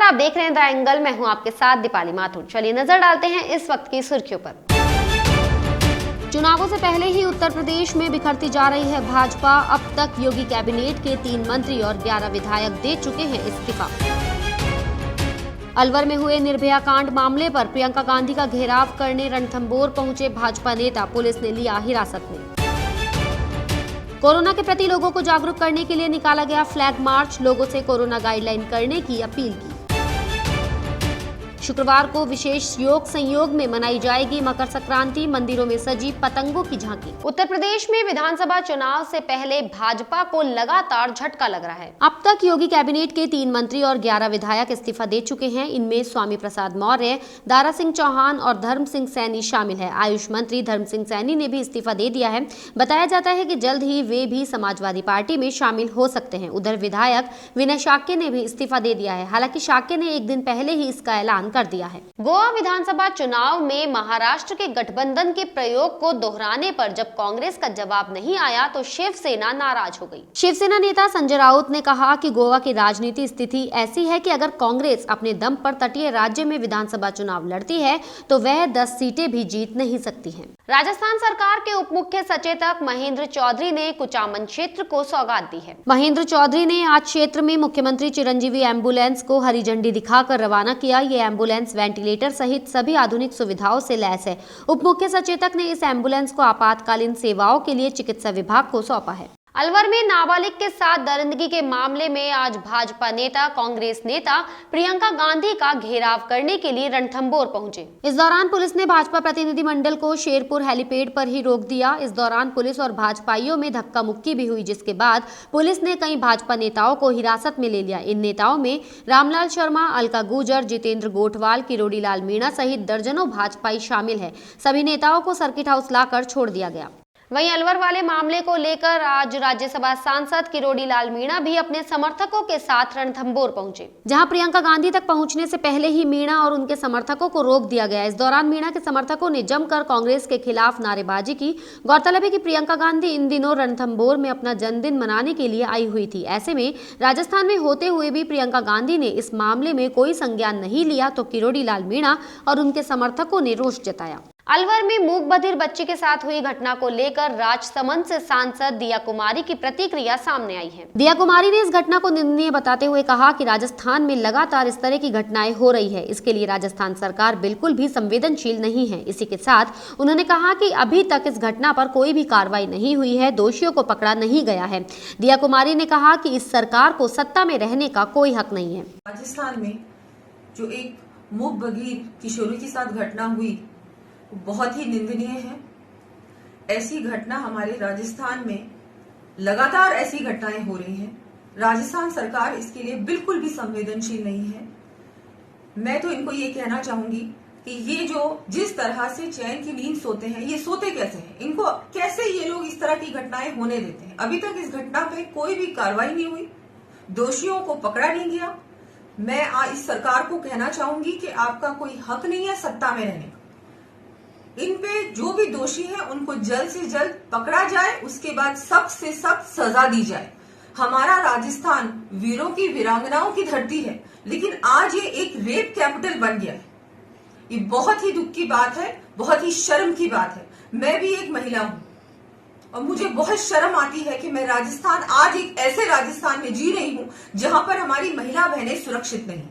आप देख रहे हैं द एंगल। मैं हूं आपके साथ दीपाली माथुर। चलिए नजर डालते हैं इस वक्त की सुर्खियों पर। चुनावों से पहले ही उत्तर प्रदेश में बिखरती जा रही है भाजपा। अब तक योगी कैबिनेट के 3 मंत्री और 11 विधायक दे चुके हैं इस्तीफा। अलवर में हुए निर्भया कांड मामले पर प्रियंका गांधी का घेराव करने रणथंभौर पहुंचे भाजपा नेता, पुलिस ने लिया हिरासत में। कोरोना के प्रति लोगों को जागरूक करने के लिए निकाला गया फ्लैग मार्च, लोगों से कोरोना गाइडलाइन करने की अपील की। शुक्रवार को विशेष योग संयोग में मनाई जाएगी मकर संक्रांति, मंदिरों में सजी पतंगों की झांकी। उत्तर प्रदेश में विधानसभा चुनाव से पहले भाजपा को लगातार झटका लग रहा है। अब तक योगी कैबिनेट के 3 मंत्री और 11 विधायक इस्तीफा दे चुके हैं। इनमें स्वामी प्रसाद मौर्य, दारा सिंह चौहान और धर्म सिंह सैनी शामिल है। आयुष मंत्री धर्म सिंह सैनी ने भी इस्तीफा दे दिया है। बताया जाता है कि जल्द ही वे भी समाजवादी पार्टी में शामिल हो सकते हैं। उधर विधायक विनय शाक्य ने भी इस्तीफा दे दिया है। हालांकि शाक्य ने एक दिन पहले ही इसका ऐलान कर दिया है। गोवा विधानसभा चुनाव में महाराष्ट्र के गठबंधन के प्रयोग को दोहराने पर जब कांग्रेस का जवाब नहीं आया तो शिवसेना नाराज हो गई। शिवसेना नेता संजय राउत ने कहा कि गोवा की राजनीति स्थिति ऐसी है कि अगर कांग्रेस अपने दम पर तटीय राज्य में विधानसभा चुनाव लड़ती है तो वह 10 सीटें भी जीत नहीं सकती है। राजस्थान सरकार के उप मुख्य सचेतक महेंद्र चौधरी ने कुचामन क्षेत्र को सौगात दी है। महेंद्र चौधरी ने आज क्षेत्र में मुख्यमंत्री चिरंजीवी एम्बुलेंस को हरी झंडी दिखाकर रवाना किया। ये एम्बुलेंस वेंटिलेटर सहित सभी आधुनिक सुविधाओं से लैस है। उप मुख्य सचेतक ने इस एम्बुलेंस को आपातकालीन सेवाओं के लिए चिकित्सा विभाग को सौंपा है। अलवर में नाबालिग के साथ दरिंदगी के मामले में आज भाजपा नेता कांग्रेस नेता प्रियंका गांधी का घेराव करने के लिए रणथंभौर पहुंचे। इस दौरान पुलिस ने भाजपा प्रतिनिधिमंडल को शेरपुर हेलीपैड पर ही रोक दिया। इस दौरान पुलिस और भाजपाइयों में धक्का मुक्की भी हुई, जिसके बाद पुलिस ने कई भाजपा नेताओं को हिरासत में ले लिया। इन नेताओं में रामलाल शर्मा, अलका गुर्जर, जितेंद्र गोठवाल, किरोड़ी लाल मीणा सहित दर्जनों भाजपाई शामिल है। सभी नेताओं को सर्किट हाउस लाकर छोड़ दिया गया। वहीं अलवर वाले मामले को लेकर आज राज्यसभा सांसद किरोड़ी लाल मीणा भी अपने समर्थकों के साथ रणथंभौर पहुंचे, जहां प्रियंका गांधी तक पहुंचने से पहले ही मीणा और उनके समर्थकों को रोक दिया गया। इस दौरान मीणा के समर्थकों ने जमकर कांग्रेस के खिलाफ नारेबाजी की। गौरतलब है कि प्रियंका गांधी इन दिनों रणथंभौर में अपना जन्मदिन मनाने के लिए आई हुई थी। ऐसे में राजस्थान में होते हुए भी प्रियंका गांधी ने इस मामले में कोई संज्ञान नहीं लिया तो किरोड़ी लाल मीणा और उनके समर्थकों ने रोष जताया। अलवर में मूक बधिर बच्ची के साथ हुई घटना को लेकर राजसमंद से सांसद दिया कुमारी की प्रतिक्रिया सामने आई है। दिया कुमारी ने इस घटना को निंदनीय बताते हुए कहा कि राजस्थान में लगातार इस तरह की घटनाएं हो रही है, इसके लिए राजस्थान सरकार बिल्कुल भी संवेदनशील नहीं है। इसी के साथ उन्होंने कहा कि अभी तक इस घटना पर कोई भी कार्रवाई नहीं हुई है, दोषियों को पकड़ा नहीं गया है। दिया कुमारी ने कहा कि इस सरकार को सत्ता में रहने का कोई हक नहीं है। राजस्थान में जो एक मूक बधिर किशोरी के साथ घटना हुई बहुत ही निंदनीय है। ऐसी घटना हमारे राजस्थान में लगातार ऐसी घटनाएं हो रही हैं। राजस्थान सरकार इसके लिए बिल्कुल भी संवेदनशील नहीं है। मैं तो इनको ये कहना चाहूंगी कि ये जो जिस तरह से चैन की नींद सोते हैं, ये सोते कैसे हैं? इनको कैसे ये लोग इस तरह की घटनाएं होने देते हैं? अभी तक इस घटना पे कोई भी कार्रवाई नहीं हुई, दोषियों को पकड़ा नहीं गया। मैं इस सरकार को कहना चाहूंगी कि आपका कोई हक नहीं है सत्ता में रहने का। इन पे जो भी दोषी हैं उनको जल्द से जल्द पकड़ा जाए, उसके बाद सख्त से सख्त सजा दी जाए। हमारा राजस्थान वीरों की वीरांगनाओं की धरती है, लेकिन आज ये एक रेप कैपिटल बन गया है। ये बहुत ही दुख की बात है, बहुत ही शर्म की बात है। मैं भी एक महिला हूं और मुझे बहुत शर्म आती है कि मैं राजस्थान आज एक ऐसे राजस्थान में जी रही हूं जहां पर हमारी महिला बहनें सुरक्षित नहीं।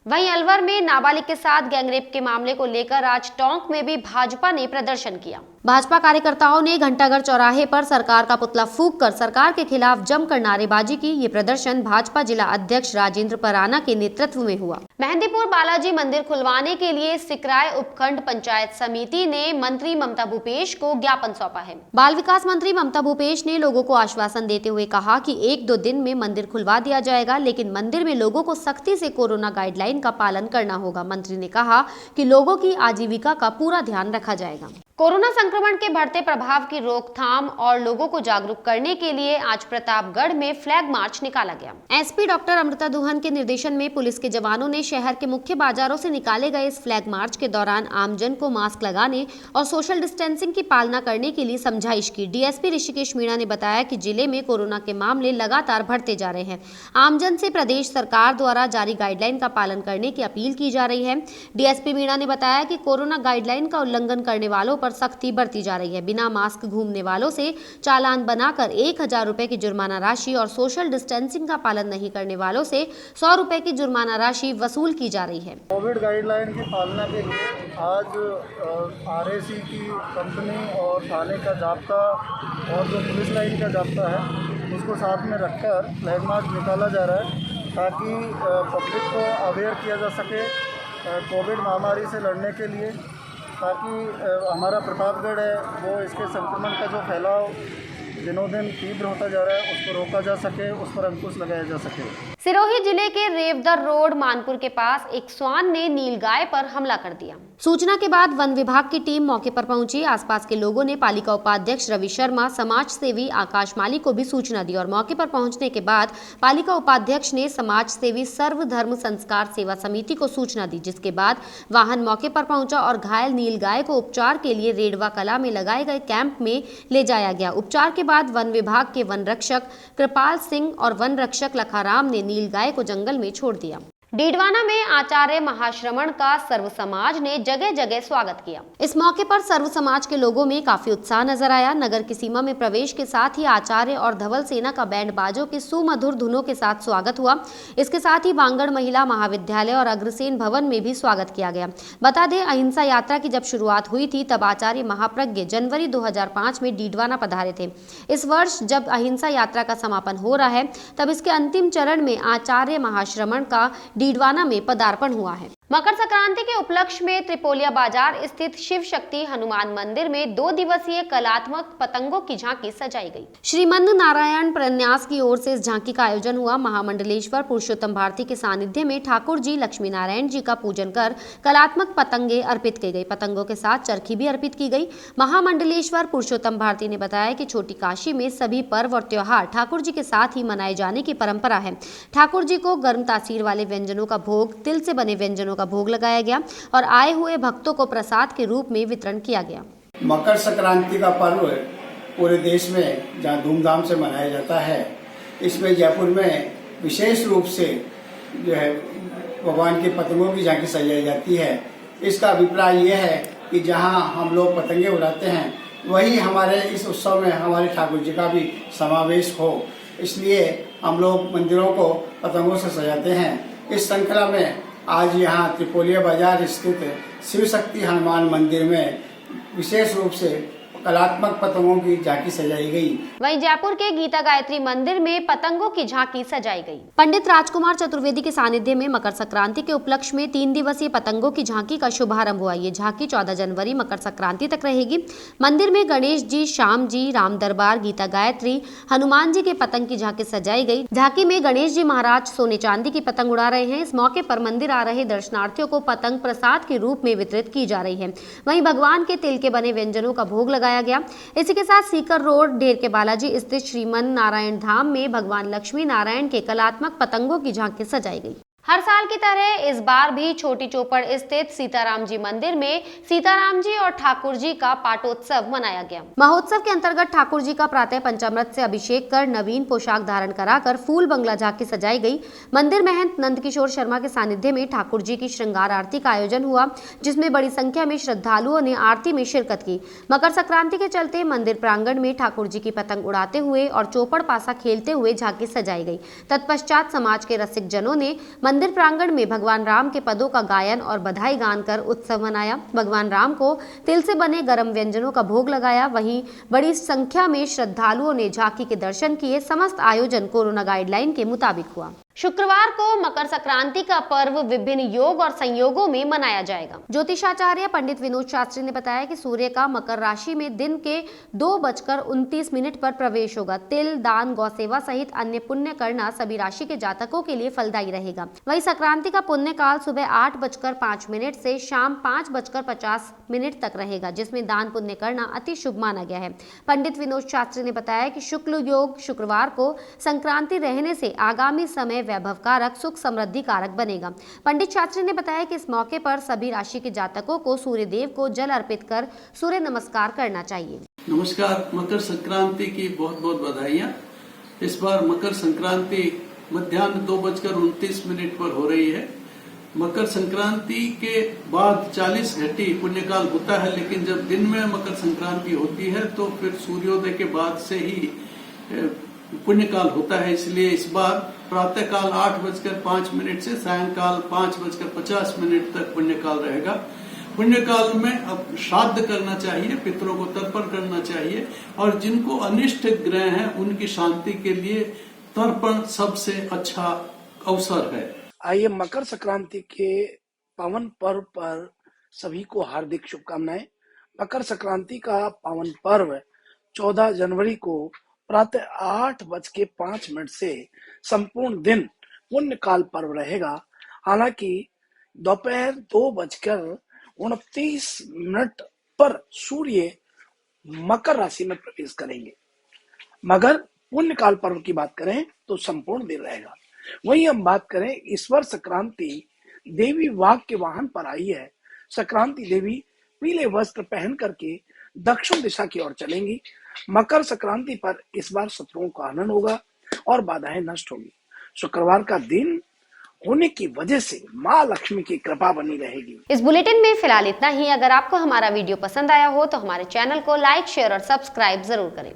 वहीं अलवर में नाबालिग के साथ गैंगरेप के मामले को लेकर आज टोंक में भी भाजपा ने प्रदर्शन किया। भाजपा कार्यकर्ताओं ने घंटाघर चौराहे पर सरकार का पुतला फूंक कर सरकार के खिलाफ जमकर नारेबाजी की। ये प्रदर्शन भाजपा जिला अध्यक्ष राजेंद्र पराना के नेतृत्व में हुआ। मेहंदीपुर बालाजी मंदिर खुलवाने के लिए सिकराय उपखंड पंचायत समिति ने मंत्री ममता भूपेश को ज्ञापन सौंपा है। बाल विकास मंत्री ममता भूपेश ने लोगों को आश्वासन देते हुए कहा कि 1-2 दिन में मंदिर खुलवा दिया जाएगा, लेकिन मंदिर में लोगों को सख्ती से कोरोना गाइडलाइन का पालन करना होगा। मंत्री ने कहा कि लोगों की आजीविका का पूरा ध्यान रखा जाएगा। कोरोना संक्रमण के बढ़ते प्रभाव की रोकथाम और लोगों को जागरूक करने के लिए आज प्रतापगढ़ में फ्लैग मार्च निकाला गया। एसपी डॉक्टर अमृता दुहन के निर्देशन में पुलिस के जवानों ने शहर के मुख्य बाजारों से निकाले गए इस फ्लैग मार्च के दौरान आमजन को मास्क लगाने और सोशल डिस्टेंसिंग की पालना करने के लिए समझाइश की। डीएसपी ऋषिकेश मीणा ने बताया कि जिले में कोरोना के मामले लगातार बढ़ते जा रहे हैं। आमजन से प्रदेश सरकार द्वारा जारी गाइडलाइन का पालन करने की अपील की जा रही है। डीएसपी मीणा ने बताया कि कोरोना गाइडलाइन का उल्लंघन करने वालों पर सख्ती बढ़ती जा रही है। बिना मास्क घूमने वालों से चालान बनाकर 1000 रुपए की जुर्माना राशि और सोशल डिस्टेंसिंग का पालन नहीं करने वालों से 100 रुपए की जुर्माना राशि वसूल की जा रही है। कोविड गाइडलाइन की पालना के लिए आज आरएसी की कंपनी और थाने का जाब्ता और जो पुलिस लाइन का जाब्ता है उसको साथ में रखकर फ्लैग मार्च निकाला जा रहा है ताकि पब्लिक को अवेयर किया जा सके कोविड महामारी से लड़ने के लिए, ताकि हमारा प्रतापगढ़ है वो इसके संक्रमण का जो फैलाव दिनों दिन तीव्र होता जा रहा है उसको रोका जा सके, उस पर अंकुश लगाया जा सके। सिरोही जिले के रेवदर रोड मानपुर के पास एक स्वान ने नीलगाय पर हमला कर दिया। सूचना के बाद वन विभाग की टीम मौके पर पहुंची। आसपास के लोगों ने पालिका उपाध्यक्ष रवि शर्मा, समाज सेवी आकाश माली को भी सूचना दी और मौके पर पहुंचने के बाद पालिका उपाध्यक्ष ने समाज सेवी सर्वधर्म संस्कार सेवा समिति को सूचना दी, जिसके बाद वाहन मौके पर पहुंचा और घायल नीलगाय को उपचार के लिए रेडवा कला में लगाए गए कैंप में ले जाया गया। उपचार के बाद वन विभाग के वन रक्षक कृपाल सिंह और वन रक्षक लखाराम ने नीलगाय को जंगल में छोड़ दिया। डीडवाना में आचार्य महाश्रमण का सर्व समाज ने जगह जगह स्वागत किया। इस मौके पर सर्व समाज के लोगों में काफी उत्साह नजर आया। नगर की सीमा में प्रवेश के साथ ही आचार्य और धवल सेना का बैंड बाजों के सुमधुर धुनों के साथ स्वागत हुआ। इसके साथ ही बांगड़ महिला महाविद्यालय और अग्रसेन भवन में भी स्वागत किया गया। बता दें, अहिंसा यात्रा की जब शुरुआत हुई थी तब आचार्य महाप्रज्ञ जनवरी 2005 में डीडवाना पधारे थे। इस वर्ष जब अहिंसा यात्रा का समापन हो रहा है तब इसके अंतिम चरण में आचार्य महाश्रमण का डीडवाना में पदार्पण हुआ है। मकर संक्रांति के उपलक्ष्य में त्रिपोलिया बाजार स्थित शिव शक्ति हनुमान मंदिर में 2 दिवसीय कलात्मक पतंगों की झांकी सजाई गई। श्रीमंत नारायण प्रन्यास की ओर से इस झांकी का आयोजन हुआ। महामंडलेश्वर पुरुषोत्तम भारती के सानिध्य में ठाकुर जी लक्ष्मी नारायण जी का पूजन कर कलात्मक पतंगे अर्पित की गई। पतंगों के साथ चरखी भी अर्पित की गई। महामंडलेश्वर पुरुषोत्तम भारती ने बताया कि छोटी काशी में सभी पर्व और त्योहार ठाकुर जी के साथ ही मनाए जाने की परंपरा है। ठाकुर जी को गर्म तासीर वाले व्यंजनों का भोग, तिल से बने व्यंजनों का भोग लगाया गया और आए हुए भक्तों को प्रसाद के रूप में वितरण किया गया। मकर संक्रांति का पर्व पूरे देश में जहाँ धूमधाम से मनाया जाता है, इसमें जयपुर में विशेष रूप से जो है भगवान की पतंगों की झांकी सजाई जाती है। इसका अभिप्राय यह है कि जहाँ हम लोग पतंगे उड़ाते हैं वही हमारे इस उत्सव में हमारे ठाकुर जी का भी समावेश हो, इसलिए हम लोग मंदिरों को पतंगों से सजाते हैं। इस श्रृंखला में आज यहाँ त्रिपोलिया बाजार स्थित शिव शक्ति हनुमान मंदिर में विशेष रूप से कलात्मक पतंगों की झांकी सजाई गई। वहीं जयपुर के गीता गायत्री मंदिर में पतंगों की झांकी सजाई गई। पंडित राजकुमार चतुर्वेदी के सानिध्य में मकर संक्रांति के उपलक्ष्य में 3 दिवसीय पतंगों की झांकी का शुभारंभ हुआ। ये झांकी 14 जनवरी मकर संक्रांति तक रहेगी। मंदिर में गणेश जी, श्याम जी, राम दरबार, गीता गायत्री, हनुमान जी के पतंग की झांकी सजाई गई। झांकी में गणेश जी महाराज सोने चांदी की पतंग उड़ा रहे हैं। इस मौके पर मंदिर आ रहे दर्शनार्थियों को पतंग प्रसाद के रूप में वितरित की जा रही है। वहीं भगवान के तिल के बने व्यंजनों का भोग लगाया गया। इसी के साथ सीकर रोड ढेर के बालाजी स्थित श्रीमंत नारायण धाम में भगवान लक्ष्मी नारायण के कलात्मक पतंगों की झांकी सजाई गई। हर साल की तरह इस बार भी छोटी चौपड़ स्थित सीताराम जी मंदिर में सीताराम जी और ठाकुर जी का पाटोत्सव मनाया गया। महोत्सव के अंतर्गत ठाकुर जी का प्रातः पंचामृत से अभिषेक कर नवीन पोशाक धारण कराकर फूल बंगला झांकी सजाई गई। मंदिर महंत नंदकिशोर शर्मा के सानिध्य में ठाकुर जी की श्रृंगार आरती का आयोजन हुआ, जिसमें बड़ी संख्या में श्रद्धालुओं ने आरती में शिरकत की। मकर संक्रांति के चलते मंदिर प्रांगण में ठाकुर जी की पतंग उड़ाते हुए और चौपड़ पासा खेलते हुए झांकी सजाई गई। तत्पश्चात समाज के रसिक जनों ने मंदिर प्रांगण में भगवान राम के पदों का गायन और बधाई गान कर उत्सव मनाया। भगवान राम को तिल से बने गर्म व्यंजनों का भोग लगाया। वहीं बड़ी संख्या में श्रद्धालुओं ने झांकी के दर्शन किए। समस्त आयोजन कोरोना गाइडलाइन के मुताबिक हुआ। शुक्रवार को मकर संक्रांति का पर्व विभिन्न योग और संयोगों में मनाया जाएगा। ज्योतिषाचार्य पंडित विनोद शास्त्री ने बताया कि सूर्य का मकर राशि में दिन के 2:29 पर प्रवेश होगा। तिल, दान, गौ सेवा सहित अन्य पुण्य करना सभी राशि के जातकों के लिए फलदायी रहेगा। वहीं संक्रांति का पुण्य काल सुबह 8:05 से शाम 5:50 तक रहेगा, जिसमें दान पुण्य करना अति शुभ माना गया है। पंडित विनोद शास्त्री ने बताया कि शुक्ल योग शुक्रवार को संक्रांति रहने से आगामी समय वैभव कारक, सुख समृद्धि कारक बनेगा। पंडित शास्त्री ने बताया कि इस मौके पर सभी राशि के जातकों को सूर्य देव को जल अर्पित कर सूर्य नमस्कार करना चाहिए। नमस्कार, मकर संक्रांति की बहुत बहुत बधाइयाँ। इस बार मकर संक्रांति मध्याह्न 2:29 पर हो रही है। मकर संक्रांति के बाद 40 घटी पुण्यकाल होता है, लेकिन जब दिन में मकर संक्रांति होती है तो फिर सूर्योदय के बाद से ही पुण्यकाल होता है। इसलिए इस बार प्रातःकाल 8:05 से सायंकाल 5:50 तक पुण्यकाल रहेगा। पुण्यकाल में अब श्राद्ध करना चाहिए, पितरों को तर्पण करना चाहिए, और जिनको अनिष्ट ग्रह हैं उनकी शांति के लिए तर्पण सबसे अच्छा अवसर है। आइए मकर संक्रांति के पावन पर्व पर सभी को हार्दिक शुभकामनाएं। मकर संक्रांति का पावन पर्व 14 जनवरी को प्रातः 8:05 से संपूर्ण दिन पुण्य काल पर्व रहेगा। हालांकि दोपहर 2:29 पर सूर्य मकर राशि में प्रवेश करेंगे, मगर पुण्य काल पर्व की बात करें तो संपूर्ण दिन रहेगा। वहीं हम बात करें, इस वर्ष संक्रांति देवी वाघ के वाहन पर आई है। संक्रांति देवी पीले वस्त्र पहन करके दक्षिण दिशा की ओर चलेंगी। मकर संक्रांति पर इस बार शत्रुओं का हनन होगा और बाधाएं नष्ट होगी। शुक्रवार का दिन होने की वजह से माँ लक्ष्मी की कृपा बनी रहेगी। इस बुलेटिन में फिलहाल इतना ही। अगर आपको हमारा वीडियो पसंद आया हो तो हमारे चैनल को लाइक, शेयर और सब्सक्राइब जरूर करें।